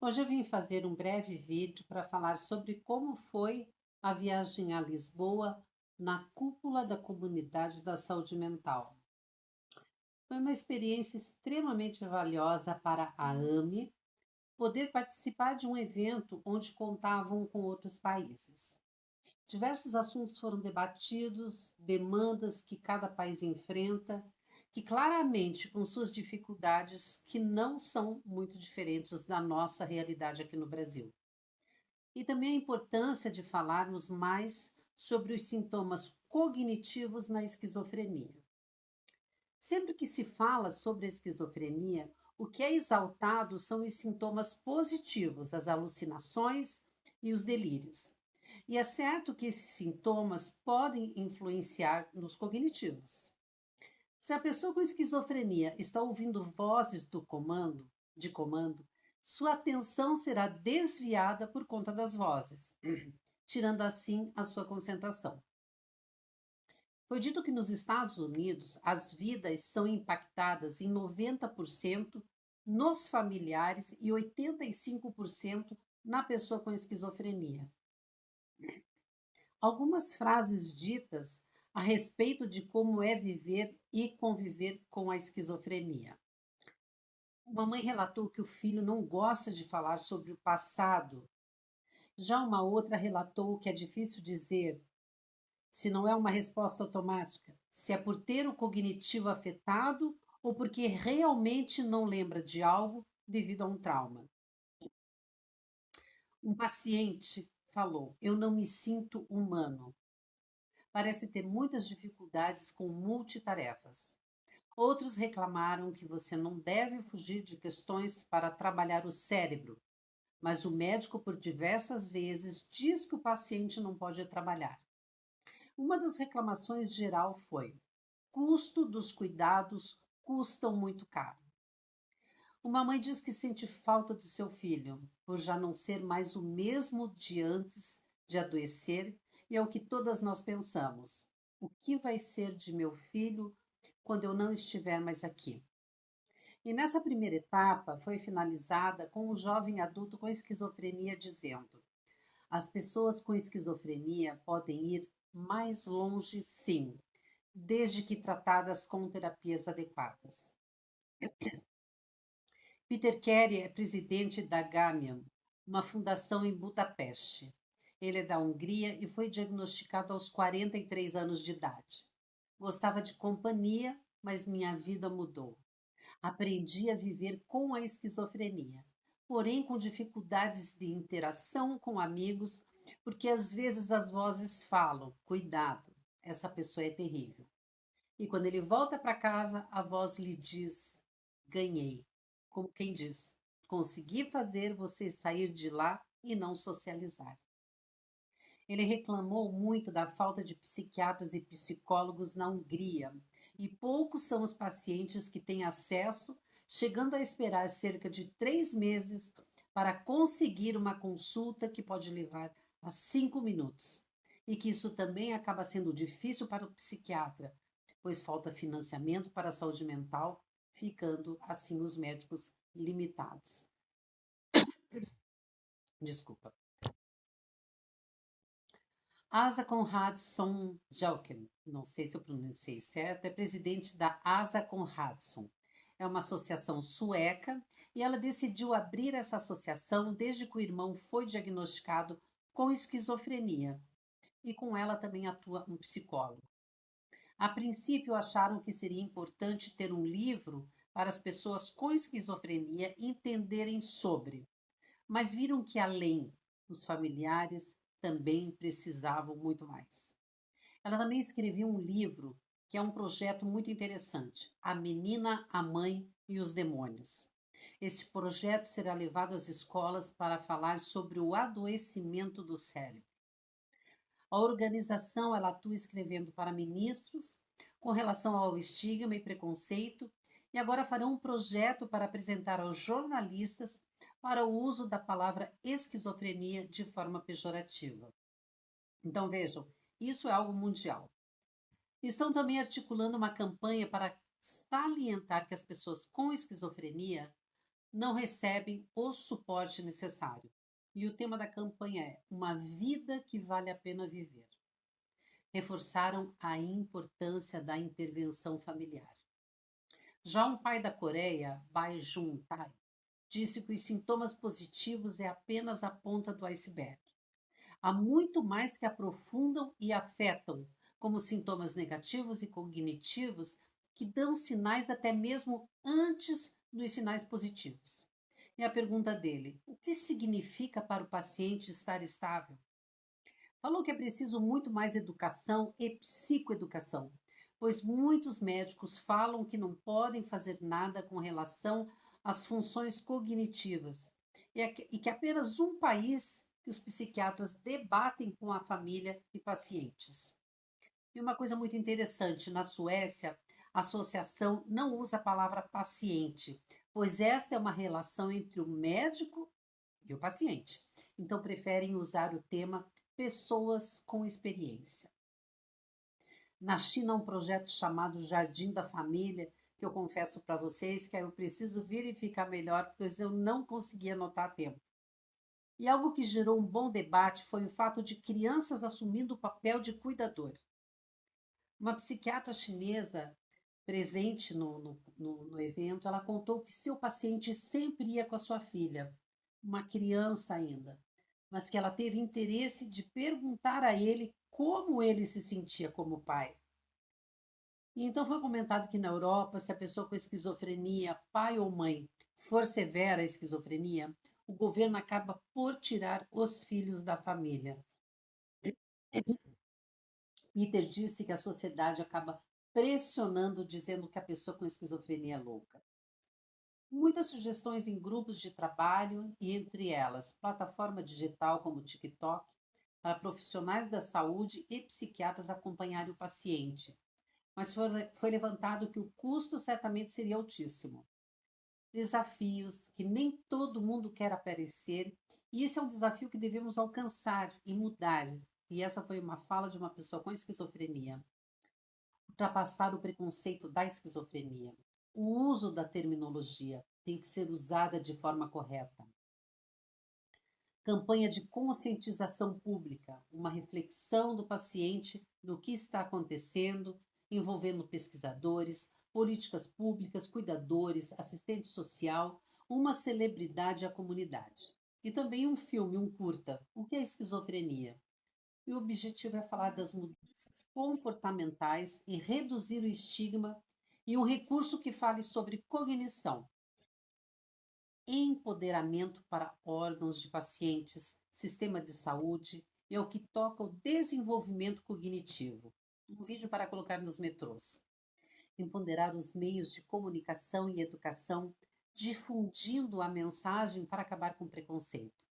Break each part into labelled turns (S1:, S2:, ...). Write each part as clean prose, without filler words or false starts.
S1: Hoje eu vim fazer um breve vídeo para falar sobre como foi a viagem a Lisboa na cúpula da Comunidade da Saúde Mental. Foi uma experiência extremamente valiosa para a AME poder participar de um evento onde contavam com outros países. Diversos assuntos foram debatidos, demandas que cada país enfrenta, que claramente com suas dificuldades que não são muito diferentes da nossa realidade aqui no Brasil. E também a importância de falarmos mais sobre os sintomas cognitivos na esquizofrenia. Sempre que se fala sobre a esquizofrenia, o que é exaltado são os sintomas positivos, as alucinações e os delírios. E é certo que esses sintomas podem influenciar nos cognitivos. Se a pessoa com esquizofrenia está ouvindo vozes de comando, sua atenção será desviada por conta das vozes, tirando assim a sua concentração. Foi dito que nos Estados Unidos as vidas são impactadas em 90% nos familiares e 85% na pessoa com esquizofrenia. Algumas frases ditas a respeito de como é viver e conviver com a esquizofrenia. Uma mãe relatou que o filho não gosta de falar sobre o passado. Já uma outra relatou que é difícil dizer se não é uma resposta automática, se é por ter o cognitivo afetado ou porque realmente não lembra de algo devido a um trauma. Um paciente falou: Eu não me sinto humano. Parece ter muitas dificuldades com multitarefas. Outros reclamaram que você não deve fugir de questões para trabalhar o cérebro, mas o médico, por diversas vezes, diz que o paciente não pode trabalhar. Uma das reclamações geral foi: custo dos cuidados custam muito caro. Uma mãe diz que sente falta de seu filho, por já não ser mais o mesmo de antes de adoecer, e é o que todas nós pensamos. O que vai ser de meu filho quando eu não estiver mais aqui? E nessa primeira etapa foi finalizada com um jovem adulto com esquizofrenia dizendo: as pessoas com esquizofrenia podem ir mais longe, sim, desde que tratadas com terapias adequadas. Peter Carey é presidente da Gamian, uma fundação em Budapeste. Ele é da Hungria e foi diagnosticado aos 43 anos de idade. Gostava de companhia, mas minha vida mudou. Aprendi a viver com a esquizofrenia, porém com dificuldades de interação com amigos, porque às vezes as vozes falam: cuidado, essa pessoa é terrível. E quando ele volta para casa, a voz lhe diz: ganhei. Como quem diz: consegui fazer você sair de lá e não socializar. Ele reclamou muito da falta de psiquiatras e psicólogos na Hungria, e poucos são os pacientes que têm acesso, chegando a esperar cerca de 3 meses para conseguir uma consulta que pode levar a 5 minutos. E que isso também acaba sendo difícil para o psiquiatra, pois falta financiamento para a saúde mental, ficando assim os médicos limitados. Desculpa. Asa Conradson Jelken, não sei se eu pronunciei certo, é presidente da Asa Conradson. É uma associação sueca e ela decidiu abrir essa associação desde que o irmão foi diagnosticado com esquizofrenia. E com ela também atua um psicólogo. A princípio acharam que seria importante ter um livro para as pessoas com esquizofrenia entenderem sobre, mas viram que além dos familiares também precisavam muito mais. Ela também escreveu um livro que é um projeto muito interessante, A Menina, a Mãe e os Demônios. Esse projeto será levado às escolas para falar sobre o adoecimento do cérebro. A organização ela atua escrevendo para ministros com relação ao estigma e preconceito e agora farão um projeto para apresentar aos jornalistas para o uso da palavra esquizofrenia de forma pejorativa. Então vejam, isso é algo mundial. Estão também articulando uma campanha para salientar que as pessoas com esquizofrenia não recebem o suporte necessário. E o tema da campanha é Uma Vida que Vale a Pena Viver. Reforçaram a importância da intervenção familiar. Já um pai da Coreia, Bai Jun-tai, disse que os sintomas positivos é apenas a ponta do iceberg. Há muito mais que aprofundam e afetam, como sintomas negativos e cognitivos, que dão sinais até mesmo antes dos sinais positivos. E a pergunta dele: o que significa para o paciente estar estável? Falou que é preciso muito mais educação e psicoeducação, pois muitos médicos falam que não podem fazer nada com relação às funções cognitivas e que apenas um país que os psiquiatras debatem com a família e pacientes. E uma coisa muito interessante, na Suécia, a associação não usa a palavra paciente, pois esta é uma relação entre o médico e o paciente. Então, preferem usar o tema pessoas com experiência. Na China, há um projeto chamado Jardim da Família, que eu confesso para vocês que eu preciso verificar melhor, porque eu não consegui anotar a tempo. E algo que gerou um bom debate foi o fato de crianças assumindo o papel de cuidador. Uma psiquiatra chinesa presente no evento, ela contou que seu paciente sempre ia com a sua filha, uma criança ainda, mas que ela teve interesse de perguntar a ele como ele se sentia como pai. E então foi comentado que na Europa, se a pessoa com esquizofrenia, pai ou mãe, for severa a esquizofrenia, o governo acaba por tirar os filhos da família. Peter disse que a sociedade acaba pressionando, dizendo que a pessoa com esquizofrenia é louca. Muitas sugestões em grupos de trabalho e, entre elas, plataforma digital como o TikTok, para profissionais da saúde e psiquiatras acompanharem o paciente. Mas foi levantado que o custo certamente seria altíssimo. Desafios que nem todo mundo quer aparecer, e esse é um desafio que devemos alcançar e mudar. E essa foi uma fala de uma pessoa com esquizofrenia. Ultrapassar o preconceito da esquizofrenia. O uso da terminologia tem que ser usada de forma correta. Campanha de conscientização pública, uma reflexão do paciente do que está acontecendo, envolvendo pesquisadores, políticas públicas, cuidadores, assistente social, uma celebridade à comunidade. E também um filme, um curta, O que é esquizofrenia? E o objetivo é falar das mudanças comportamentais e reduzir o estigma e um recurso que fale sobre cognição, empoderamento para órgãos de pacientes, sistema de saúde e ao que toca o desenvolvimento cognitivo. Um vídeo para colocar nos metrôs. Empoderar os meios de comunicação e educação, difundindo a mensagem para acabar com o preconceito.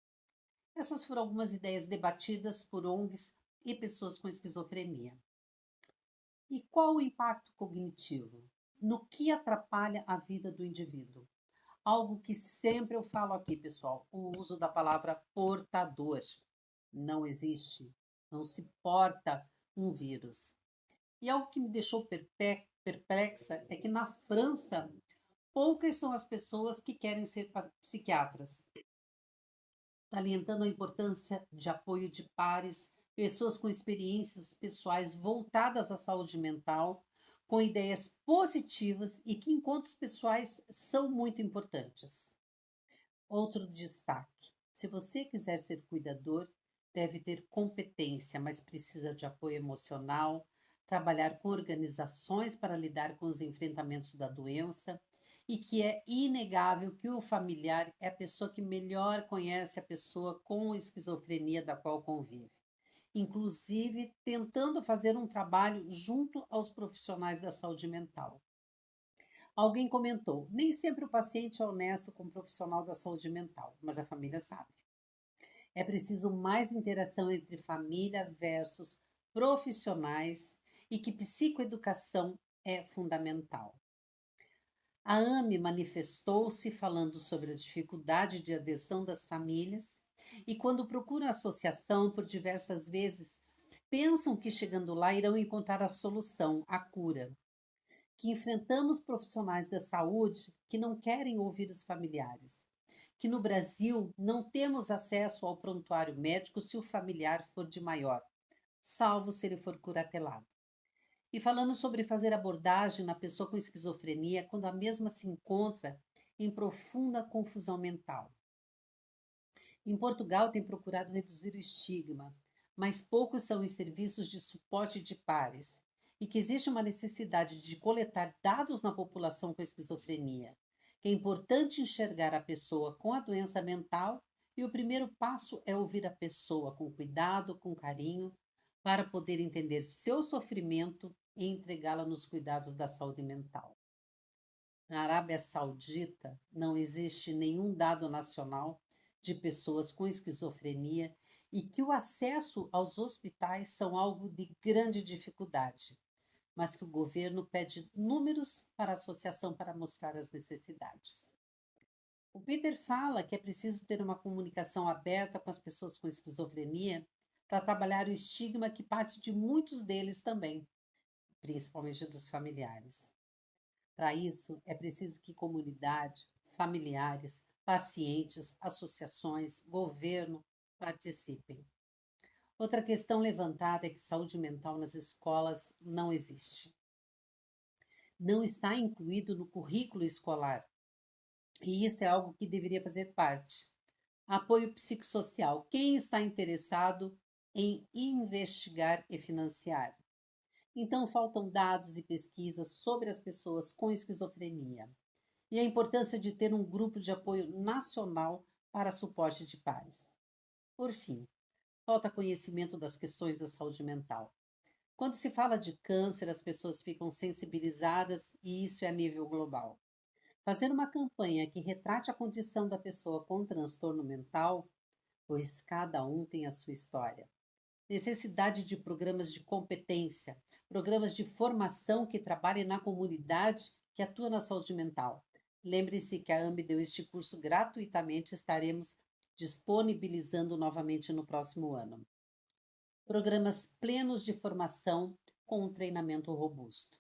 S1: Essas foram algumas ideias debatidas por ONGs e pessoas com esquizofrenia. E qual o impacto cognitivo? No que atrapalha a vida do indivíduo? Algo que sempre eu falo aqui, pessoal, o uso da palavra portador. Não existe, não se porta um vírus. E algo que me deixou perplexa é que na França, poucas são as pessoas que querem ser psiquiatras, salientando a importância de apoio de pares, pessoas com experiências pessoais voltadas à saúde mental, com ideias positivas e que encontros pessoais são muito importantes. Outro destaque: se você quiser ser cuidador, deve ter competência, mas precisa de apoio emocional, trabalhar com organizações para lidar com os enfrentamentos da doença e que é inegável que o familiar é a pessoa que melhor conhece a pessoa com esquizofrenia da qual convive, inclusive tentando fazer um trabalho junto aos profissionais da saúde mental. Alguém comentou: nem sempre o paciente é honesto com o profissional da saúde mental, mas a família sabe. É preciso mais interação entre família versus profissionais e que psicoeducação é fundamental. A AME manifestou-se falando sobre a dificuldade de adesão das famílias e, quando procuram a associação por diversas vezes, pensam que chegando lá irão encontrar a solução, a cura. que enfrentamos profissionais da saúde que não querem ouvir os familiares, que no Brasil não temos acesso ao prontuário médico se o familiar for de maior, salvo se ele for curatelado. E falamos sobre fazer abordagem na pessoa com esquizofrenia quando a mesma se encontra em profunda confusão mental. Em Portugal, tem procurado reduzir o estigma, mas poucos são os serviços de suporte de pares, e que existe uma necessidade de coletar dados na população com esquizofrenia, que é importante enxergar a pessoa com a doença mental e o primeiro passo é ouvir a pessoa com cuidado, com carinho, para poder entender seu sofrimento e entregá-la nos cuidados da saúde mental. Na Arábia Saudita, não existe nenhum dado nacional de pessoas com esquizofrenia e que o acesso aos hospitais são algo de grande dificuldade, mas que o governo pede números para a associação para mostrar as necessidades. O Peter fala que é preciso ter uma comunicação aberta com as pessoas com esquizofrenia para trabalhar o estigma que parte de muitos deles também, principalmente dos familiares. Para isso, é preciso que comunidade, familiares, pacientes, associações, governo participem. Outra questão levantada é que saúde mental nas escolas não existe. Não está incluído no currículo escolar. E isso é algo que deveria fazer parte. Apoio psicossocial. Quem está interessado em investigar e financiar? Então, faltam dados e pesquisas sobre as pessoas com esquizofrenia e a importância de ter um grupo de apoio nacional para suporte de pares. Por fim, falta conhecimento das questões da saúde mental. Quando se fala de câncer, as pessoas ficam sensibilizadas e isso é a nível global. Fazer uma campanha que retrate a condição da pessoa com transtorno mental, pois cada um tem a sua história. Necessidade de programas de competência, programas de formação que trabalhem na comunidade que atua na saúde mental. Lembre-se que a AMB deu este curso gratuitamente, estaremos disponibilizando novamente no próximo ano. Programas plenos de formação com um treinamento robusto.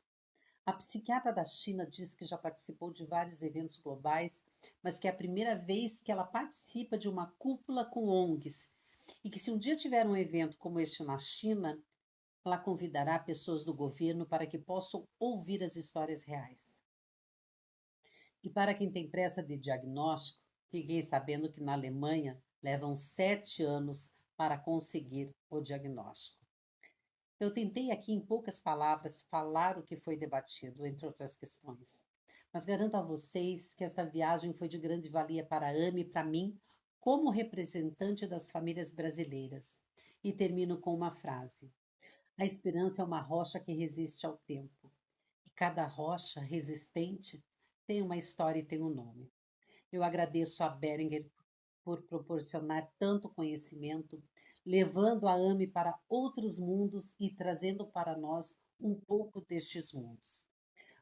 S1: A psiquiatra da China diz que já participou de vários eventos globais, mas que é a primeira vez que ela participa de uma cúpula com ONGs e que se um dia tiver um evento como este na China, ela convidará pessoas do governo para que possam ouvir as histórias reais. E para quem tem pressa de diagnóstico, fiquei sabendo que na Alemanha levam 7 anos para conseguir o diagnóstico. Eu tentei aqui, em poucas palavras, falar o que foi debatido, entre outras questões. Mas garanto a vocês que esta viagem foi de grande valia para a AME e para mim, como representante das famílias brasileiras. E termino com uma frase: a esperança é uma rocha que resiste ao tempo. E cada rocha resistente tem uma história e tem um nome. Eu agradeço a Beringer por proporcionar tanto conhecimento, levando a AME para outros mundos e trazendo para nós um pouco destes mundos.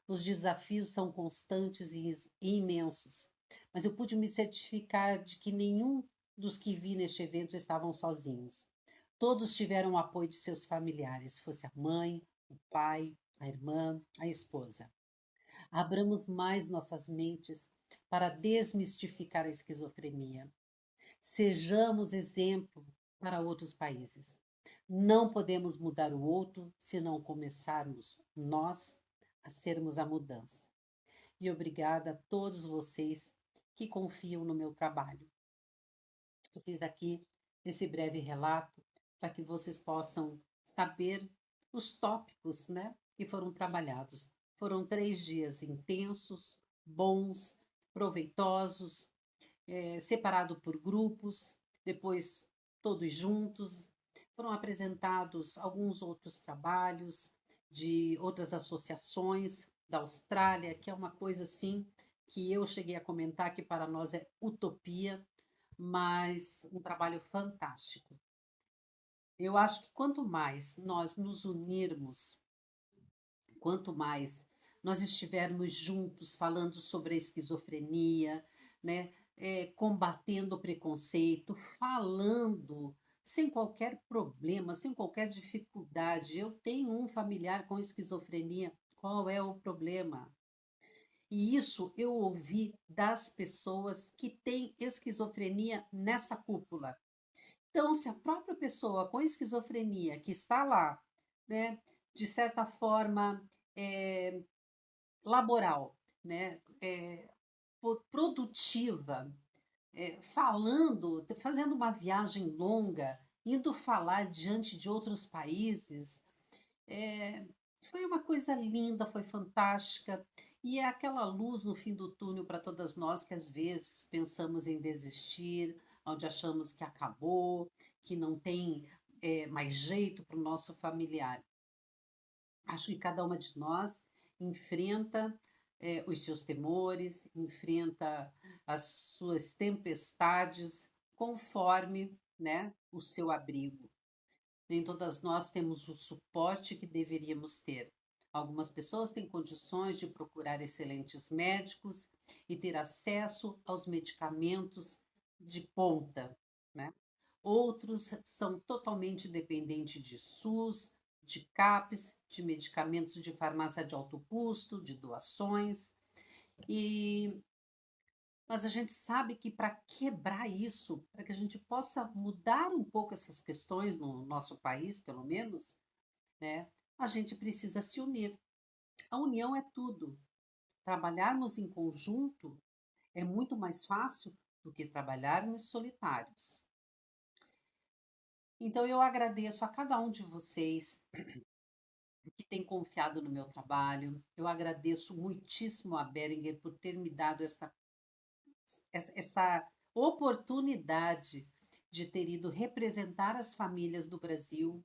S1: Os desafios são constantes e imensos, mas eu pude me certificar de que nenhum dos que vi neste evento estavam sozinhos. Todos tiveram o apoio de seus familiares, fosse a mãe, o pai, a irmã, a esposa. Abramos mais nossas mentes para desmistificar a esquizofrenia. Sejamos exemplo para outros países. Não podemos mudar o outro se não começarmos nós a sermos a mudança. E obrigada a todos vocês que confiam no meu trabalho. Eu fiz aqui esse breve relato para que vocês possam saber os tópicos, né, que foram trabalhados. Foram 3 dias intensos, bons, proveitosos, separado por grupos, depois todos juntos. Foram apresentados alguns outros trabalhos de outras associações da Austrália, que é uma coisa assim que eu cheguei a comentar que para nós é utopia, mas um trabalho fantástico. Eu acho que quanto mais nós nos unirmos, quanto mais nós estivermos juntos falando sobre a esquizofrenia, né, combatendo o preconceito, falando sem qualquer problema, sem qualquer dificuldade. Eu tenho um familiar com esquizofrenia, qual é o problema. E isso eu ouvi das pessoas que têm esquizofrenia nessa cúpula. Então, se a própria pessoa com esquizofrenia que está lá, né, de certa forma, eh, laboral, né, produtiva, falando, fazendo uma viagem longa, indo falar diante de outros países, é, foi uma coisa linda, foi fantástica. E é aquela luz no fim do túnel para todas nós que às vezes pensamos em desistir, onde achamos que acabou, que não tem mais jeito para o nosso familiar. Acho que cada uma de nós enfrenta os seus temores, enfrenta as suas tempestades conforme, né, o seu abrigo. Nem todas nós temos o suporte que deveríamos ter. Algumas pessoas têm condições de procurar excelentes médicos e ter acesso aos medicamentos de ponta, né? Outros são totalmente dependentes de SUS, de CAPES, de medicamentos de farmácia de alto custo, de doações. E mas a gente sabe que para quebrar isso, para que a gente possa mudar um pouco essas questões no nosso país, pelo menos, né, a gente precisa se unir. A união é tudo. Trabalharmos em conjunto é muito mais fácil do que trabalharmos solitários. Então eu agradeço a cada um de vocês que tem confiado no meu trabalho. Eu agradeço muitíssimo a Beringer por ter me dado essa oportunidade de ter ido representar as famílias do Brasil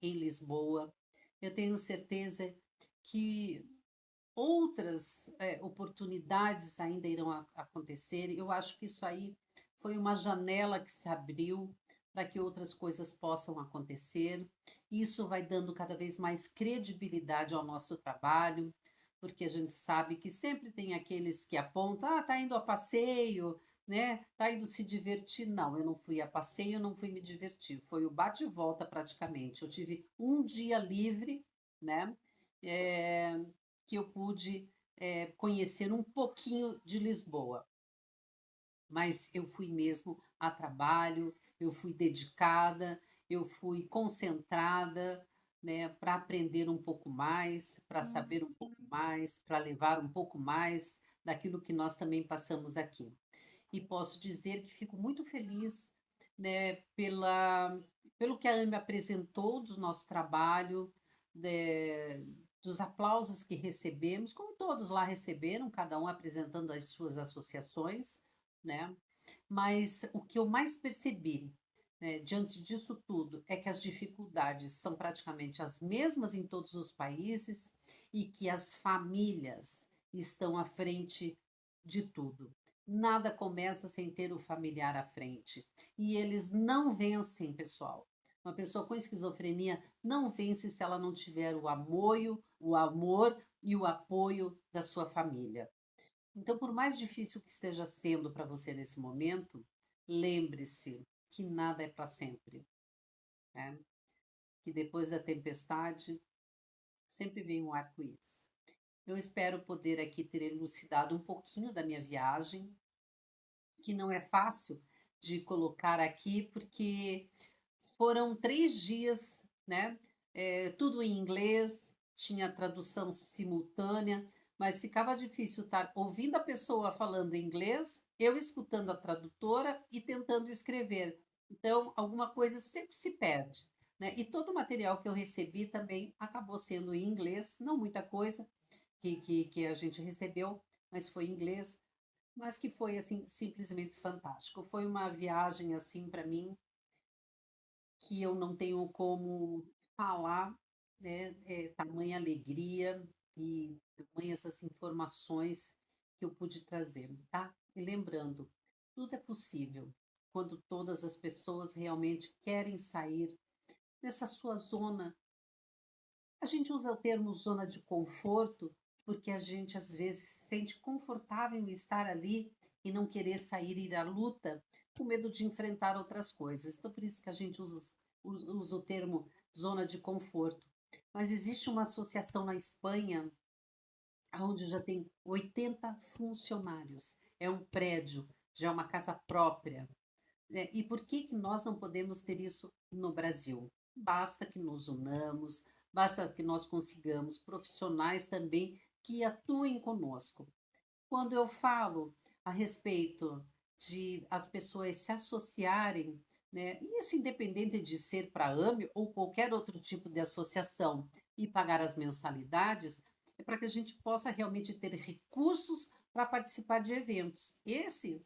S1: em Lisboa. Eu tenho certeza que outras oportunidades ainda irão acontecer. Eu acho que isso aí foi uma janela que se abriu para que outras coisas possam acontecer. Isso vai dando cada vez mais credibilidade ao nosso trabalho, porque a gente sabe que sempre tem aqueles que apontam, ah, tá indo a passeio, né? Tá indo se divertir. Não, eu não fui a passeio, eu não fui me divertir. Foi o bate e volta praticamente. Eu tive um dia livre, né? É, que eu pude conhecer um pouquinho de Lisboa. Mas eu fui mesmo a trabalho, eu fui dedicada, eu fui concentrada, né, para aprender um pouco mais, para saber um pouco mais, para levar um pouco mais daquilo que nós também passamos aqui. E posso dizer que fico muito feliz, né, pelo que a AME apresentou do nosso trabalho, né, dos aplausos que recebemos, como todos lá receberam, cada um apresentando as suas associações, né? Mas o que eu mais percebi, né, diante disso tudo, é que as dificuldades são praticamente as mesmas em todos os países e que as famílias estão à frente de tudo. Nada começa sem ter o familiar à frente. E eles não vencem, pessoal. Uma pessoa com esquizofrenia não vence se ela não tiver o amor e o apoio da sua família. Então, por mais difícil que esteja sendo para você nesse momento, lembre-se que nada é para sempre, né? Que depois da tempestade sempre vem um arco-íris. Eu espero poder aqui ter elucidado um pouquinho da minha viagem, que não é fácil de colocar aqui, porque foram 3 dias, né? Tudo em inglês, tinha tradução simultânea, mas ficava difícil estar ouvindo a pessoa falando inglês, eu escutando a tradutora e tentando escrever. Então, alguma coisa sempre se perde, né? E todo o material que eu recebi também acabou sendo em inglês, não muita coisa que a gente recebeu, mas foi em inglês, mas que foi assim simplesmente fantástico. Foi uma viagem assim para mim que eu não tenho como falar, né, tamanha alegria e tamanhas essas informações que eu pude trazer, tá? E lembrando, tudo é possível quando todas as pessoas realmente querem sair dessa sua zona. A gente usa o termo zona de conforto porque a gente às vezes se sente confortável em estar ali e não querer sair e ir à luta com medo de enfrentar outras coisas. Então, por isso que a gente usa o termo zona de conforto. Mas existe uma associação na Espanha onde já tem 80 funcionários. É um prédio, já é uma casa própria. Né? E por que que nós não podemos ter isso no Brasil? Basta que nos unamos, basta que nós consigamos profissionais também que atuem conosco. Quando eu falo a respeito de as pessoas se associarem, né, isso independente de ser para a AME ou qualquer outro tipo de associação e pagar as mensalidades, é para que a gente possa realmente ter recursos para participar de eventos. Esse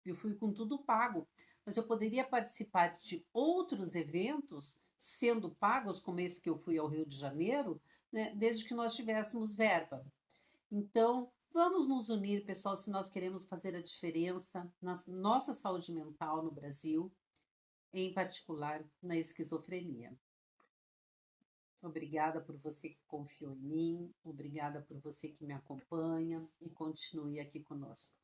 S1: eu fui com tudo pago, mas eu poderia participar de outros eventos sendo pagos, como esse que eu fui ao Rio de Janeiro, né, desde que nós tivéssemos verba. Então, vamos nos unir, pessoal, se nós queremos fazer a diferença na nossa saúde mental no Brasil, em particular na esquizofrenia. Obrigada por você que confiou em mim, obrigada por você que me acompanha e continue aqui conosco.